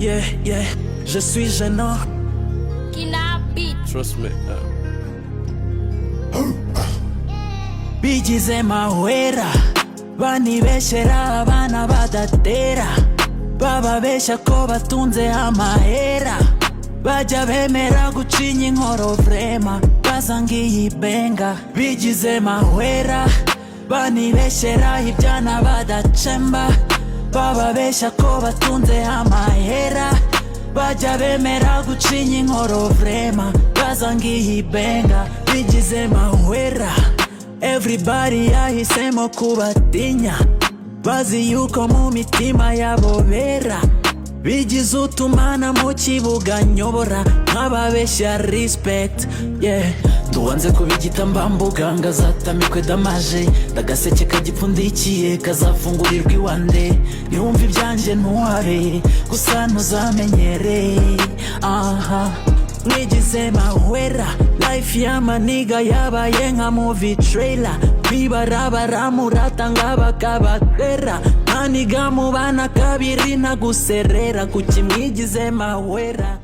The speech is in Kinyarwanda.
Yeah, yeah, je suis gênant. Kinabi. Trust me. Bigize mahwera banibeshera abana badatera, bababesha ko batunze amahera, bajya bemera gucinya inkoro vrema bazangiye ibenga. Bigize mahwera banibeshera ibyana badacemba, bababesha ko batunze amahera, bajya bemera gucinya inkoro vrema bazangiye ibenga. Bigize mahwera everybody yahisemo kubatinya, bazi yuko mu mitima yabo bera, bigize utumana mu kibuga nyobora nk'ababeshya respect. Yeah, tuwanze kubigita mbambuga ngazatamikwe damaje, ndagaseke kagipfundikiye kazafungurirwa iwande, ntiwumva ibyanjye ntuhabe gusa ntuzamenyere. Aha mwigize mahwera, life y'amaniga yabaye nka movie trailer, bibarabara muratanga bakabatera, maniga mubana kabiri naguserera, kuki mwigize mahwera.